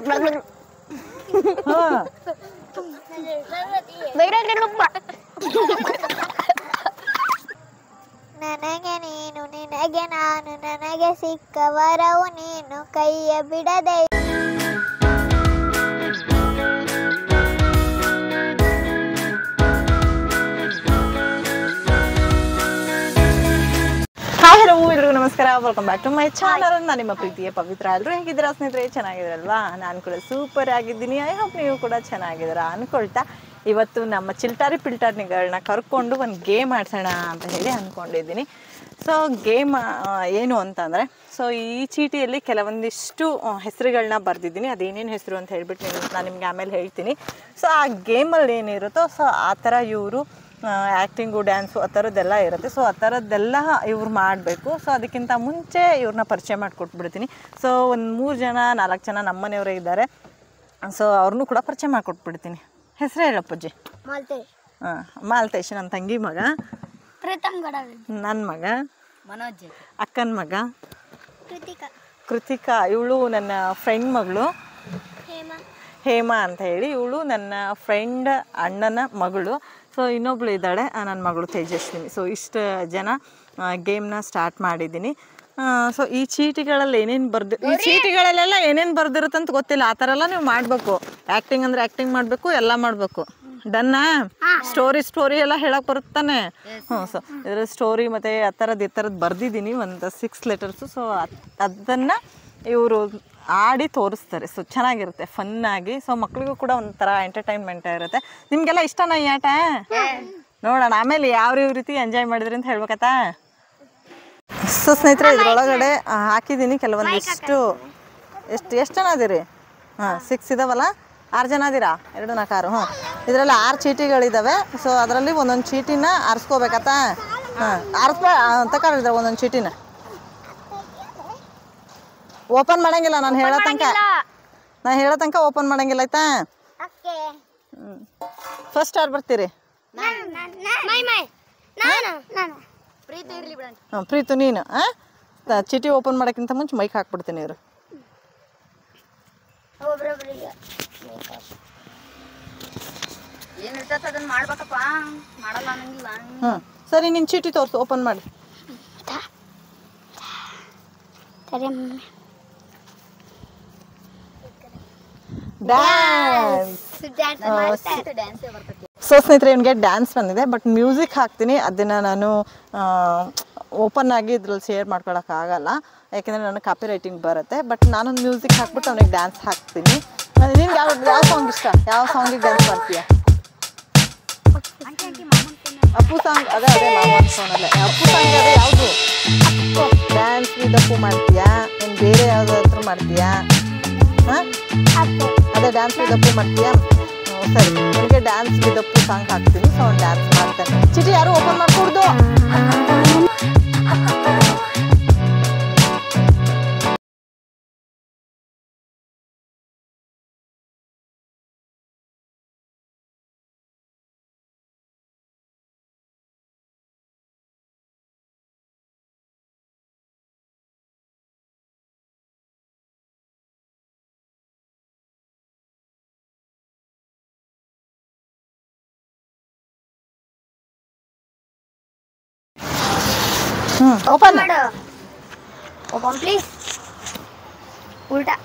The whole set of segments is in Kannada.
ನನಗೆ ನೀನು ನಿನಗೆ ನಾನು ನನಗೆ ಸಿಕ್ಕ ವರವು ನೀನು ಕೈಯ ಬಿಡದೆ. ಹಾಯ್ ಹಲೋ ಎಲ್ರಿಗೂ ನಮಸ್ಕಾರ, welcome back to my channel. ನಾನು ನಿಮ್ಮ ಪ್ರೀತಿಯ ಪವಿತ್ರ. ಎಲ್ಲರೂ ಹೇಗಿದ್ದೀರಾ ಸ್ನೇಹಿತರೆ? ಚೆನ್ನಾಗಿದ್ದೀರಲ್ವಾ? ನಾನು ಕೂಡ ಸೂಪರ್ ಆಗಿದ್ದೀನಿ. ಐ ಹೋಪ್ ನೀವು ಕೂಡ ಚೆನ್ನಾಗಿದ್ದೀರಾ ಅನ್ಕೊಳ್ತಾ ಇವತ್ತು ನಮ್ಮ ಚಿಲ್ಟಾರಿ ಪಿಲ್ಟಾರಿಗಳನ್ನ ಕರ್ಕೊಂಡು ಒಂದು ಗೇಮ್ ಆಡ್ಸೋಣ ಅಂತ ಹೇಳಿ ಅಂದ್ಕೊಂಡಿದ್ದೀನಿ. ಸೊ ಗೇಮ್ ಏನು ಅಂತಂದರೆ, ಸೊ ಈ ಚೀಟಿಯಲ್ಲಿ ಕೆಲವೊಂದಿಷ್ಟು ಹೆಸರುಗಳನ್ನ ಬರೆದಿದ್ದೀನಿ. ಅದೇನೇನು ಹೆಸರು ಅಂತ ಹೇಳ್ಬಿಟ್ಟು ನಾನು ನಿಮಗೆ ಆಮೇಲೆ ಹೇಳ್ತೀನಿ. ಸೊ ಆ ಗೇಮಲ್ಲಿ ಏನಿರುತ್ತೋ ಸೊ ಆ ಥರ ಇವರು ಆ್ಯಕ್ಟಿಂಗು, ಡ್ಯಾನ್ಸು ಆ ಥರದ್ದೆಲ್ಲ ಇರುತ್ತೆ. ಸೊ ಆ ಥರದ್ದೆಲ್ಲ ಇವ್ರು ಮಾಡಬೇಕು. ಸೊ ಅದಕ್ಕಿಂತ ಮುಂಚೆ ಇವ್ರನ್ನ ಪರಿಚಯ ಮಾಡಿಕೊಟ್ಬಿಡ್ತೀನಿ. ಸೊ ಒಂದು 3 ಜನ 4 ಜನ ನಮ್ಮನೆಯವರೇ ಇದ್ದಾರೆ. ಸೊ ಅವ್ರನ್ನೂ ಕೂಡ ಪರಿಚಯ ಮಾಡಿಕೊಟ್ಬಿಡ್ತೀನಿ. ಹೆಸರು ಹೇಳಪ್ಪಜ್ಜಿ? ಮಾಲ್ತೇಶ್. ಮಾಲ್ತೇಶ್ ನನ್ನ ತಂಗಿ ಮಗ. ಪ್ರೀತಮ್ ಗಡ. ನನ್ನ ಮಗ ಮನೋಜ್. ಅಕ್ಕನ ಮಗ ಕೃತಿಕಾ. ಇವಳು ನನ್ನ ಫ್ರೆಂಡ್ ಮಗಳು ಹೇಮಾ ಅಂತ ಹೇಳಿ. ಇವಳು ನನ್ನ ಫ್ರೆಂಡ್ ಅಣ್ಣನ ಮಗಳು. ಸೊ ಇನ್ನೊಬ್ಳು ಇದ್ದಾಳೆ ನನ್ನ ಮಗಳು ತೇಜಸ್ವಿನಿ. ಸೊ ಇಷ್ಟು ಜನ ಗೇಮ್ನ ಸ್ಟಾರ್ಟ್ ಮಾಡಿದ್ದೀನಿ. ಸೊ ಈ ಚೀಟಿಗಳಲ್ಲಿ ಈ ಚೀಟಿಗಳಲ್ಲೆಲ್ಲ ಏನೇನು ಬರ್ದಿರುತ್ತಂತ ಗೊತ್ತಿಲ್ಲ. ಆ ಥರ ಎಲ್ಲ ನೀವು ಮಾಡಬೇಕು. ಆ್ಯಕ್ಟಿಂಗ್ ಅಂದರೆ ಆ್ಯಕ್ಟಿಂಗ್ ಮಾಡಬೇಕು, ಎಲ್ಲ ಮಾಡಬೇಕು. ಡನ್ನಾ? ಸ್ಟೋರಿ ಎಲ್ಲ ಹೇಳಕ್ಕೆ ಬರುತ್ತಾನೆ. ಸೊ ಇದರ ಸ್ಟೋರಿ ಮತ್ತು ಆ ಥರದ್ದು ಬರ್ದಿದ್ದೀನಿ ಒಂದು 6 ಲೆಟರ್ಸು. ಸೊ ಅದನ್ನು ಇವರು ಆಡಿ ತೋರಿಸ್ತಾರೆ. ಸೊ ಚೆನ್ನಾಗಿರುತ್ತೆ, ಫನ್ನಾಗಿ. ಸೊ ಮಕ್ಳಿಗೂ ಕೂಡ ಒಂಥರ ಎಂಟರ್ಟೈನ್ಮೆಂಟ್ ಇರುತ್ತೆ. ನಿಮಗೆಲ್ಲ ಇಷ್ಟನಾ ಈ ಆಟ? ನೋಡೋಣ ಆಮೇಲೆ ಯಾವ ರೀತಿ ಎಂಜಾಯ್ ಮಾಡಿದ್ರಿ ಅಂತ ಹೇಳ್ಬೇಕತ್ತಾ. ಸೊ ಸ್ನೇಹಿತರೆ, ಇದ್ರೊಳಗಡೆ ಹಾಕಿದ್ದೀನಿ ಕೆಲವೊಂದಿಷ್ಟು. ಎಷ್ಟು ಜನ ಅದೀರಿ? 6 ಇದಾವಲ್ಲ, 6 ಜನ ಅದೀರಾ? 2 4 6. ಇದರಲ್ಲಿ 6 ಚೀಟಿಗಳಿದ್ದಾವೆ. ಸೊ ಅದರಲ್ಲಿ ಒಂದೊಂದು ಚೀಟಿನ ಆರಿಸ್ಕೋಬೇಕತ್ತಾ. ತಗೊಂಡಿದ್ರೆ ಒಂದೊಂದು ಚೀಟಿನ ಓಪನ್ ಮಾಡಂಗಿಲ್ಲ. ನಾನು ಹೇಳೋ ತನಕ ಓಪನ್ ಮಾಡಂಗಿಲ್ಲ, ಆಯ್ತಾ? ಫಸ್ಟ್ ಯಾರು ಬರ್ತೀರಿ? ಪ್ರೀತು ನೀನು. ಚೀಟಿ ಓಪನ್ ಮಾಡೋಕ್ಕಿಂತ ಮುಂಚೆ ಮೈಕ್ ಹಾಕ್ಬಿಡ್ತೀನಿ. ಇವರು ಸರಿ, ನಿನ್ನ ಚೀಟಿ ತೋರಿಸು, ಓಪನ್ ಮಾಡಿ. ಸೊ ಸ್ನೇಹಿತರೆ, ಇವನಿಗೆ ಡ್ಯಾನ್ಸ್ ಬಂದಿದೆ. ಬಟ್ ಮ್ಯೂಸಿಕ್ ಹಾಕ್ತೀನಿ, ಅದನ್ನು ನಾನು ಓಪನ್ ಆಗಿ ಇದ್ರಲ್ಲಿ ಶೇರ್ ಮಾಡ್ಕೊಳಕ್ಕಾಗಲ್ಲ. ಯಾಕೆಂದರೆ ನನಗೆ ಕಾಪಿ ರೈಟಿಂಗ್ ಬರುತ್ತೆ. ಬಟ್ ನಾನೊಂದು ಮ್ಯೂಸಿಕ್ ಹಾಕ್ಬಿಟ್ಟು ಅವನಿಗೆ ಡ್ಯಾನ್ಸ್ ಹಾಕ್ತೀನಿ. ನಿನ್ಗೆ ಯಾವ ಸಾಂಗ್ ಇಷ್ಟ? ಯಾವ ಸಾಂಗಿಗೆ ಡ್ಯಾನ್ಸ್ ಮಾಡ್ತೀಯ? ಅಪ್ಪು ಸಾಂಗ್. ಅದೇ ಮಾಮೂಲಿ ಫೋನಲ್ಲೇ ಅಪ್ಪು ಸಾಂಗ್. ಅದೇ ಯಾವುದು ಡ್ಯಾನ್ಸ್ ವಿತ್ ಅಪ್ಪು ಮಾಡ್ತೀಯಾ? ಇನ್ನು ಬೇರೆ ಯಾವುದಾದ್ರೂ ಮಾಡ್ತೀಯಾ? ಅದೇ ಡ್ಯಾನ್ಸ್ ವಿತ್ ಅಪ್ಪು ಮಾಡ್ತೀಯಾ? ಸರಿ, ನನಗೆ ಡ್ಯಾನ್ಸ್ ವಿತ್ ಅಪ್ಪು ಸಾಂಗ್ ಹಾಕ್ತೀನಿ. ಸೊ ಅವ್ನು ಡ್ಯಾನ್ಸ್ ಮಾಡ್ತಾನೆ. ಚೀಟಿ ಯಾರು ಓಪನ್ ಮಾಡ್ಕೊಡ್ದು? Open please. ಉಲ್ಟಾ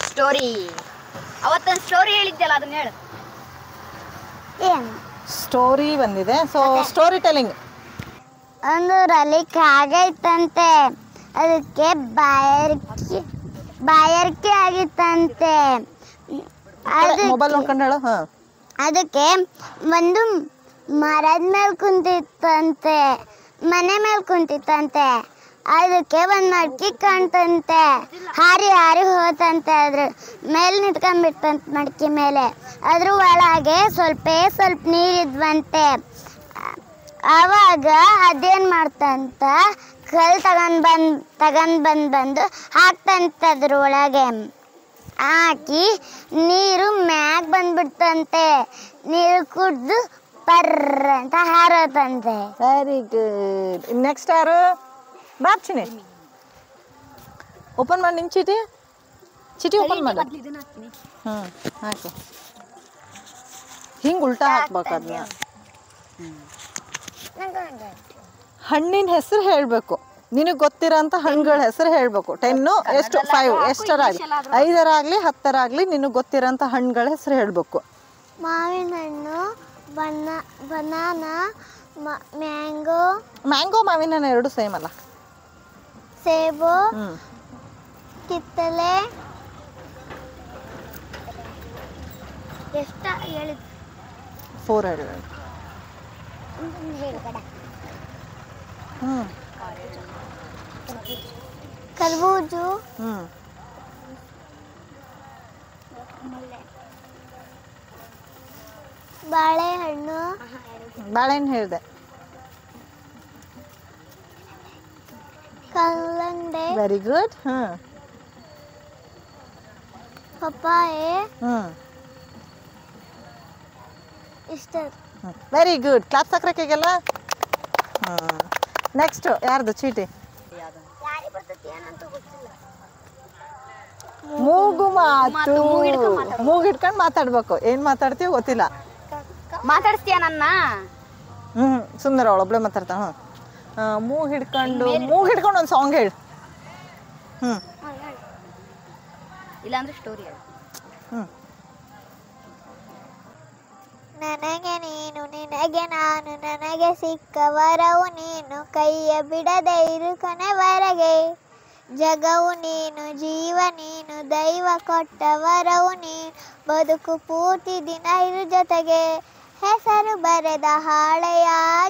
ಸ್ಟೋರಿ. ಅವತ್ತೊಂದು ಸ್ಟೋರಿ ಹೇಳಿದ್ದಲ್ಲ, ಅದನ್ನ ಹೇಳು. ಸ್ಟೋರಿ ಬಂದಿದೆ. So story telling. ಒಂದು ರಲಿ ಕಾಗೈತಂತೆ, ಅದಕ್ಕೆ ಬಾಯಾರಿಕೆ ಆಗಿತ್ತಂತೆ. ಮೊಬೈಲ್ ನೋಡ್ಕೊಂಡು ಹೇಳು. ಅದಕ್ಕೆ ಒಂದು ಮರದ ಮೇಲೆ ಕುಂತಿತ್ತಂತೆ, ಮನೆ ಮೇಲೆ ಕುಂತಿತ್ತಂತೆ. ಅದಕ್ಕೆ ಒಂದು ಮಡ್ಕಿ ಕಾಣ್ತಂತೆ, ಹಾರಿ ಹೋತಂತೆ. ಅದ್ರ ಮೇಲೆ ನಿಂತ್ಕೊಂಡ್ಬಿಡ್ತಂತೆ, ಮಡ್ಕಿ ಮೇಲೆ. ಅದ್ರ ಒಳಗೆ ಸ್ವಲ್ಪ ನೀರಿದ್ವಂತೆ. ಆವಾಗ ಅದೇನು ಮಾಡ್ತಂತ, ಕಲ್ಲು ತಗೊಂಡ್ ಬಂದು ಹಾಕ್ತಂತೆ. ಅದ್ರ ಒಳಗೆ ಹಾಕಿ ನೀರು ಮ್ಯಾಗ ಬಂದ್ಬಿಡ್ತಂತೆ. ನೀರು ಕುಡ್ದು ಪರ್ರ ಅಂತ ಹಾರೋತಂತೆ. Very good. ನೆಕ್ಸ್ಟ್ ಯಾರು? ಬಾಪ್ಚಿನಿ ಓಪನ್ ಮಾಡಿ ನಿನ್ನ ಚೀಟಿ. ಚೀಟಿ ಓಪನ್ ಮಾಡು. ಹ್ಞೂ ಹಾಕು. ಹಿಂಗೆ ಉಲ್ಟಾ ಹಾಕ್ಬೇಕು ಅದನ್ನ. ಹಣ್ಣಿನ ಹೆಸರು ಹೇಳಬೇಕು. ನಿನಗೆ ಗೊತ್ತಿರೋಂಥ ಹಣ್ಣುಗಳ ಹೆಸರು ಹೇಳಬೇಕು. 10 ಎಷ್ಟು 5 ಎಷ್ಟರಾಗಲಿ 5ರಾಗಲಿ 10ರಾಗಲಿ ನಿನಗೆ ಗೊತ್ತಿರೋಂಥ ಹಣ್ಣುಗಳ ಹೆಸರು ಹೇಳಬೇಕು. ಮಾವಿನ ಹಣ್ಣು, ಬನಾನಾ, ಮ್ಯಾಂಗೋ, ಮಾವಿನ ಹಣ್ಣು ಎರಡು ಸೇಮ್ ಅಲ್ಲ. ಸೇಬು, ಹ್ಞೂ ಕಿತ್ತಳೆ, ಎಷ್ಟ ಹೇಳಿದ್ 4 ಹೇಳಿ. ಹ್ಞೂ ಕರ್ಬೂಜು, ಹ್ಞೂ ಬಾಳೆಹಣ್ಣು, ಬಾಳೆಹಣ್ಣು ಹೇಳಿದೆ. ಕಲ್ಲಂಗಡಿ, ವೆರಿ ಗುಡ್. ಹ್ಞೂ ಪಪ್ಪಾಯೆ, ಹ್ಞೂ ಇಷ್ಟ. Very good. ಕ್ಲಾಪ್ ಸಕ್ರಕ್ಕೆಲ್ಲ. ಹ್ಞೂ ನೆಕ್ಸ್ಟ್ ಯಾರ್ದು ಚೀಟಿ? ಮೂಗು ಮಾತು. ಮೂಗಿಟ್ಕೊಂಡು ಮಾತಾಡ್ಬೇಕು. ಏನು ಮಾತಾಡ್ತೀವಿ ಗೊತ್ತಿಲ್ಲ. ಮಾತಾಡ್ಸ್ತೀಯ ನನ್ನ? ಸುಮ್ಮನೆ ಅವಳು ಒಬ್ಳೆ ಮಾತಾಡ್ತಾ. ಮೂಗು ಹಿಡ್ಕೊಂಡು ಒಂದು ಸಾಂಗ್ ಹೇಳಿ. ಇಲ್ಲಾಂದ್ರೆ ಸ್ಟೋರಿ ಹೇಳು. ನನಗೆ ನೀನು ನಿನಗೆ ನಾನು, ನನಗೆ ಸಿಕ್ಕ ವರವು ನೀನು, ಕೈಯ ಬಿಡದೆ ಇರು ಕೊನೆವರೆಗೆ. ಜಗವು ನೀನು, ಜೀವ ನೀನು, ದೈವ ಕೊಟ್ಟ ವರವು ನೀನು, ಬದುಕು ಪೂರ್ತಿ ದಿನ ಇರು ಜೊತೆಗೆ. ಹೆಸರು ಬರೆದ ಹಾಳೆಯ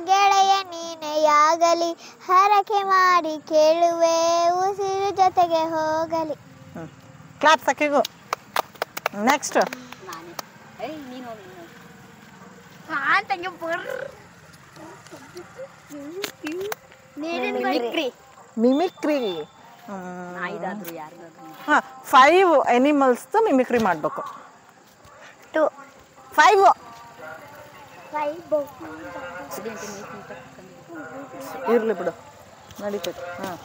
ಗೆಳೆಯ ನೀನೆಯಾಗಲಿ, ಹರಕೆ ಮಾಡಿ ಕೇಳುವೆ ಉಸಿರು ಜೊತೆಗೆ ಹೋಗಲಿ. ಕ್ಲಾಪ್ ಸಕ್ಕಿಗೂ. ನೆಕ್ಸ್ಟ್ ನಾನೇ. ನೀನು ಮಿಮಿಕ್ರಿ. ನಾಯಿದಾದ್ರು ಯಾರ್ದಾದ್ರು. ಹಾಂ 5 ಎನಿಮಲ್ಸ್ದು ಮಿಮಿಕ್ರಿ ಮಾಡಬೇಕು. 5 ಇರಲಿ ಬಿಡು, ನಡೀತೈತೆ. ಹಾಂ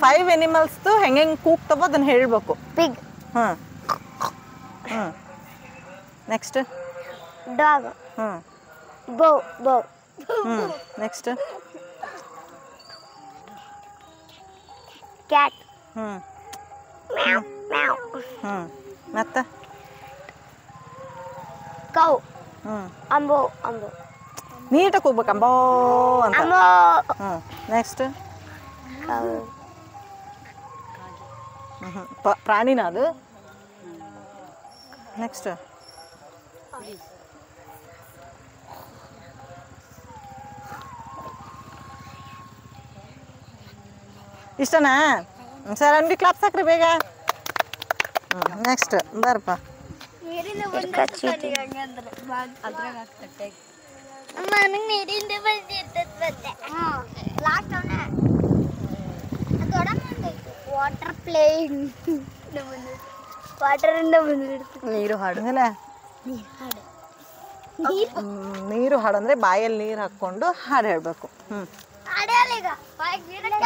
5 ಎನಿಮಲ್ಸ್ದು ಹೆಂಗೆ ಕೂಗ್ತವೋ ಅದನ್ನು ಹೇಳಬೇಕು. ಪಿಗ್, ಹಾಂ ನೆಕ್ಸ್ಟ್ ಡಾಗ್, ಬೌ, ನೆಕ್ಸ್ಟ್ ಕ್ಯಾಟ್, ಮತ್ತೆ ಕೌ, ಅಂಬೋ, ನೀಟಾಗಿ ಹೋಗ್ಬೇಕು. ಅಂಬೋ ಅಂತ. ನೆಕ್ಸ್ಟ್ ಪ್ರಾಣಿನ ಅದು. ನೆಕ್ಸ್ಟ್ ಇಷ್ಟನಾ? ಸರ್ ಅಂಗಡಿ ಕ್ಲಾಪ್ ಸಾಕ್ರಿ ಬೇಗ. ನೆಕ್ಸ್ಟ್ ಬರಪ್ಪ. ನನಗೆ ನೀರಿಂದ ಬಂದಿರ್ತದೆ. ವಾಟರ್ ಪ್ಲೇಯಿಂಗ್, ವಾಟರಿಂದ ಬಂದಿರ್ತದೆ. ನೀರು ಹಾಡು. ನೀರು ಹಾಡು ಅಂದರೆ ಬಾಯಲ್ಲಿ ನೀರು ಹಾಕ್ಕೊಂಡು ಹಾಡು ಹೇಳಬೇಕು.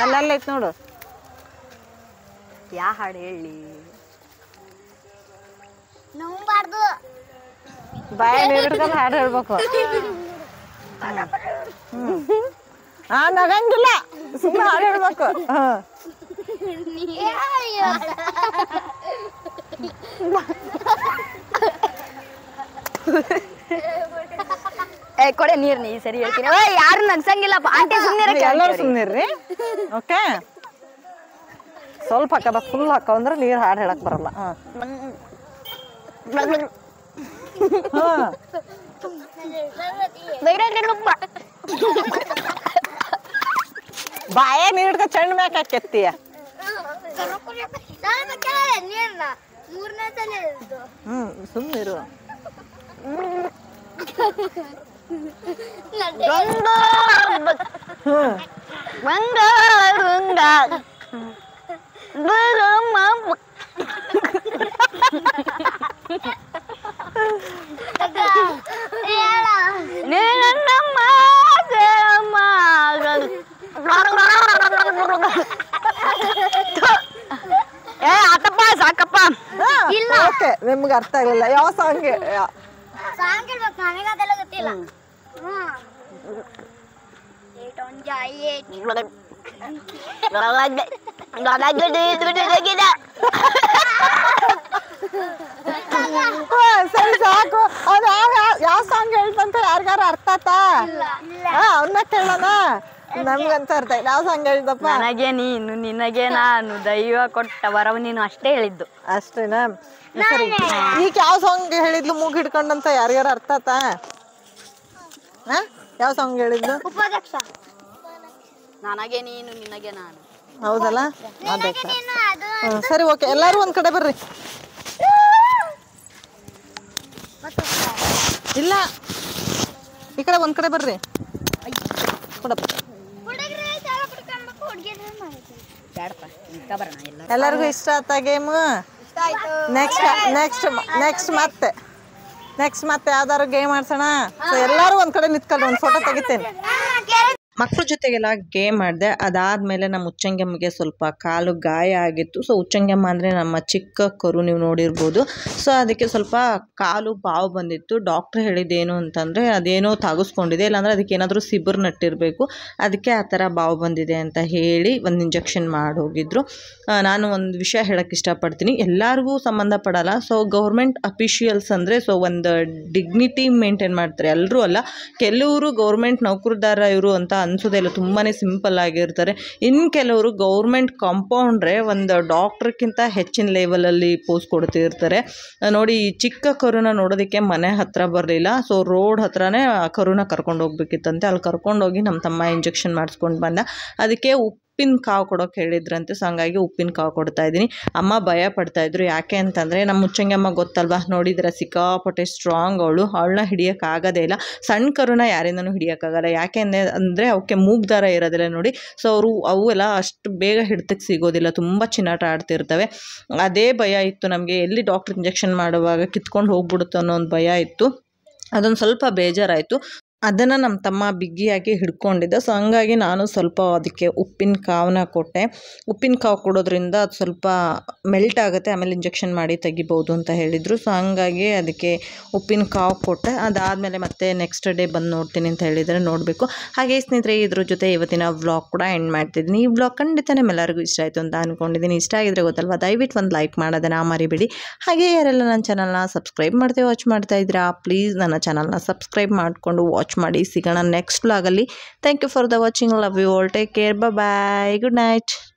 ಅಲ್ಲೈತೆ ನೋಡು. ಯಾ ಹಾಡು ಹೇಳಿ? ನಂಬಾರ್ದು. ಬಾಯಲ್ಲಿ ನೀರು ಹಿಡ್ಕೊಂಡು ಹಾಡು ಹೇಳ್ಬೇಕು. ನಗಂಗಿಲ್ಲ, ಸುಮ್ಮನೆ ಹಾಡು ಹೇಳ್ಬೇಕು. ಕೊಡೆ ನೀರ್ ನೀ ಸರಿ ಹೇಳ್ತೀನಿ. ಯಾರು ನಗ್ಸಂಗಿಲ್ಲಪ್ಪ. ಆಂಟಿ ಸುಮ್ಮನೆ ಎಲ್ಲರೂ ಸುಮ್ಮನಿರ್ರಿ. ಓಕೆ, ಸ್ವಲ್ಪ ಹಾಕದ ಫುಲ್ ಹಾಕೋ ಅಂದ್ರೆ ನೀರು ಹಾಡು ಹೇಳಕ್ ಬರಲ್ಲ. ಬಾಯ ನೀರು ಹಿಡ್ಕ ಚಂಡ್ ಮ್ಯಾಕ್ ಹಾಕೆತ್ತೀಯ. ಸುಮ್ಮನಿರು. ಓಕೆ ನಿಮ್ಗೆ ಅರ್ಥ ಆಗಲಿಲ್ಲ ಯಾವ ಸಾಂಗ್ ಸಾಂಗ್ ಹೇಳ್ಬೇಕು ನನಗೆ ಅದೆಲ್ಲ ಗೊತ್ತಿಲ್ಲ ಸರಿ ಸಾಕು ಅದು ಯಾವ ಸಾಂಗ್ ಹೇಳ್ತಂತ ಯಾರಿಗಾರ ಅರ್ಥ ಆತಾ ಅವನ್ನ ಕೇಳೋಣ ನಮ್ಗಂತ ಅರ್ಥ ಯಾವ ಸಾಂಗ್ ಹೇಳ್ದಪ್ಪ ನನಗೆ ನೀನು ನಿನಗೆ ನಾನು ದೈವ ಕೊಟ್ಟ ವರವು ನೀನು ಅಷ್ಟೇ ಹೇಳಿದ್ದು ಅಷ್ಟೇನಾ ಸರಿ ಈಗ ಯಾವ ಸಾಂಗ್ ಹೇಳಿದ್ಲು ಮೂಗ್ ಹಿಡ್ಕೊಂಡಂತ ಯಾರಿಗಾರ ಅರ್ಥ ಆತಾ ಯಾವ ಸಾಂಗ್ ಹೇಳಿದ್ಲು ಉಪಾಧ್ಯಕ್ಷ ನನಗೆ ನೀನು ನಿನಗೆ ನಾನು ಹೌದಲ್ಲ ಸರಿ ಓಕೆ ಎಲ್ಲರೂ ಒಂದ್ ಕಡೆ ಬರ್ರಿ ಇಲ್ಲ ಈ ಕಡೆ ಒಂದ್ ಕಡೆ ಬರ್ರಿ ಕೊಡಪ್ಪ ಎಲ್ಲರಿಗೂ ಇಷ್ಟ ಆತ ಗೇಮ್ ನೆಕ್ಸ್ಟ್ ಮತ್ತೆ ಯಾವ್ದಾದ್ರು ಗೇಮ್ ಆಡ್ಸೋಣ ಸೊ ಎಲ್ಲರೂ ಒಂದ್ ಕಡೆ ನಿಂತ್ಕೊಳ್ಳಿ ಒಂದು ಫೋಟೋ ತೆಗಿತೇನೆ ಮಕ್ಕಳ ಜೊತೆಗೆಲ್ಲ ಗೇಮ್ ಮಾಡಿದೆ ಅದಾದಮೇಲೆ ನಮ್ಮ ಉಚ್ಚಂಗಮ್ಮಗೆ ಸ್ವಲ್ಪ ಕಾಲು ಗಾಯ ಆಗಿತ್ತು ಸೊ ಉಚ್ಚಂಗಮ್ಮ ಅಂದರೆ ನಮ್ಮ ಚಿಕ್ಕ ಕರು ನೀವು ನೋಡಿರ್ಬೋದು ಸೊ ಅದಕ್ಕೆ ಸ್ವಲ್ಪ ಕಾಲು ಬಾವು ಬಂದಿತ್ತು ಡಾಕ್ಟ್ರ್ ಹೇಳಿದ್ದೇನು ಅಂತಂದರೆ ಅದೇನೋ ತಾಗಿಸ್ಕೊಂಡಿದೆ ಇಲ್ಲಾಂದರೆ ಅದಕ್ಕೆ ಏನಾದರೂ ಸಿಬರ್ ನಟ್ಟಿರಬೇಕು ಅದಕ್ಕೆ ಆ ಥರ ಬಾವು ಬಂದಿದೆ ಅಂತ ಹೇಳಿ ಒಂದು ಇಂಜೆಕ್ಷನ್ ಮಾಡಿ ಹೋಗಿದ್ರು ನಾನು ಒಂದು ವಿಷಯ ಹೇಳೋಕ್ಕೆ ಇಷ್ಟಪಡ್ತೀನಿ ಎಲ್ಲರಿಗೂ ಸಂಬಂಧಪಡಲ್ಲ ಸೊ ಗೌರ್ಮೆಂಟ್ ಅಫಿಷಿಯಲ್ಸ್ ಅಂದರೆ ಸೊ ಒಂದು ಡಿಗ್ನಿಟಿ ಮೇಂಟೈನ್ ಮಾಡ್ತಾರೆ ಎಲ್ಲರೂ ಅಲ್ಲ ಕೆಲವರು ಗೌರ್ಮೆಂಟ್ ನೌಕರದಾರ ಇವರು ಅಂತ ಅನ್ಸೋದೇ ಇಲ್ಲ ತುಂಬಾ ಸಿಂಪಲ್ ಆಗಿರ್ತಾರೆ ಇನ್ನು ಕೆಲವರು ಗೌರ್ಮೆಂಟ್ ಕಾಂಪೌಂಡ್ರೆ ಒಂದು ಡಾಕ್ಟ್ರ್ಗಿಂತ ಹೆಚ್ಚಿನ ಲೆವೆಲಲ್ಲಿ ಪೋಸ್ಟ್ ಕೊಡ್ತಿರ್ತಾರೆ ನೋಡಿ ಈ ಚಿಕ್ಕ ಕರುನ ನೋಡೋದಕ್ಕೆ ಮನೆ ಹತ್ರ ಬರಲಿಲ್ಲ ಸೊ ರೋಡ್ ಹತ್ರನೇ ಆ ಕರುನ ಕರ್ಕೊಂಡು ಹೋಗ್ಬೇಕಿತ್ತಂತೆ ಅಲ್ಲಿ ಕರ್ಕೊಂಡೋಗಿ ನಮ್ಮ ತಮ್ಮ ಇಂಜೆಕ್ಷನ್ ಮಾಡಿಸ್ಕೊಂಡು ಬಂದ ಅದಕ್ಕೆ ಉಪ್ಪಿನ ಕಾವು ಕೊಡೋಕೆ ಹೇಳಿದ್ರಂತೆ ಸೊ ಹಂಗಾಗಿ ಉಪ್ಪಿನ ಕಾವು ಕೊಡ್ತಾ ಇದ್ದೀನಿ ಅಮ್ಮ ಭಯ ಪಡ್ತಾಯಿದ್ರು ಯಾಕೆ ಅಂತಂದರೆ ನಮ್ಮ ಮುಚ್ಚಂಗಮ್ಮ ಗೊತ್ತಲ್ವಾ ನೋಡಿದ್ರೆ ಸಿಕ್ಕಾಪಟ್ಟೆ ಸ್ಟ್ರಾಂಗ್ ಅವಳನ್ನ ಹಿಡಿಯೋಕ್ಕಾಗೋದೇ ಇಲ್ಲ ಸಣ್ಣ ಕರುನ ಯಾರಿಂದನೂ ಹಿಡಿಯೋಕ್ಕಾಗಲ್ಲ ಯಾಕೆ ಅಂದರೆ ಅವಕ್ಕೆ ಮೂಗ್ದಾರ ಇರೋದಿಲ್ಲ ನೋಡಿ ಸೊ ಅವು ಎಲ್ಲ ಅಷ್ಟು ಬೇಗ ಹಿಡ್ತಕ್ಕೆ ಸಿಗೋದಿಲ್ಲ ತುಂಬ ಚಿನ್ನಾಟ ಆಡ್ತಿರ್ತವೆ ಅದೇ ಭಯ ಇತ್ತು ನಮಗೆ ಎಲ್ಲಿ ಡಾಕ್ಟ್ರ್ ಇಂಜೆಕ್ಷನ್ ಮಾಡುವಾಗ ಕಿತ್ಕೊಂಡು ಹೋಗ್ಬಿಡುತ್ತೋ ಅನ್ನೋ ಒಂದು ಭಯ ಇತ್ತು ಅದೊಂದು ಸ್ವಲ್ಪ ಬೇಜಾರಾಯಿತು ಅದನ್ನು ನಮ್ಮ ತಮ್ಮ ಬಿಗಿಯಾಗಿ ಹಿಡ್ಕೊಂಡಿದ್ದ ಸೊ ಹಂಗಾಗಿ ನಾನು ಸ್ವಲ್ಪ ಅದಕ್ಕೆ ಉಪ್ಪಿನ ಕಾವನ್ನ ಕೊಟ್ಟೆ ಉಪ್ಪಿನ ಕಾವು ಕೊಡೋದ್ರಿಂದ ಅದು ಸ್ವಲ್ಪ ಮೆಲ್ಟ್ ಆಗುತ್ತೆ ಆಮೇಲೆ ಇಂಜೆಕ್ಷನ್ ಮಾಡಿ ತೆಗಿಬೋದು ಅಂತ ಹೇಳಿದರು ಸೊ ಹಂಗಾಗಿ ಅದಕ್ಕೆ ಉಪ್ಪಿನ ಕಾವು ಕೊಟ್ಟೆ ಅದಾದಮೇಲೆ ಮತ್ತೆ ನೆಕ್ಸ್ಟ್ ಡೇ ಬಂದು ನೋಡ್ತೀನಿ ಅಂತ ಹೇಳಿದರೆ ನೋಡಬೇಕು ಹಾಗೆ ಸ್ನೇಹಿತರೆ ಇದ್ರ ಜೊತೆ ಇವತ್ತಿನ ವ್ಲಾಗ್ ಕೂಡ ಎಂಡ್ ಮಾಡ್ತಿದ್ದೀನಿ ಈ ವ್ಲಾಗ್ ಖಂಡಿತ ನಿಮ್ಮೆಲ್ಲರಿಗೂ ಇಷ್ಟ ಆಯಿತು ಅಂತ ಅಂದ್ಕೊಂಡಿದ್ದೀನಿ ಇಷ್ಟ ಆಗಿದ್ರೆ ಗೊತ್ತಲ್ವ ದಯವಿಟ್ಟು ಒಂದು ಲೈಕ್ ಮಾಡೋದನ್ನು ಮರಿಬೇಡಿ ಹಾಗೆ ಯಾರೆಲ್ಲ ನನ್ನ ಚಾನಲ್ನ ಸಬ್ಸ್ಕ್ರೈಬ್ ಮಾಡ್ತೀವಿ ವಾಚ್ ಮಾಡ್ತಾ ಇದ್ದೀರಾ ಪ್ಲೀಸ್ ನನ್ನ ಚಾನಲ್ನ ಸಬ್ಸ್ಕ್ರೈಬ್ ಮಾಡಿಕೊಂಡು ವಾಚ್ ಮಾಡಿ ಸಿಗೋಣ ನೆಕ್ಸ್ಟ್ ವ್ಲಾಗಲ್ಲಿ thank you for the watching love you all take care bye good night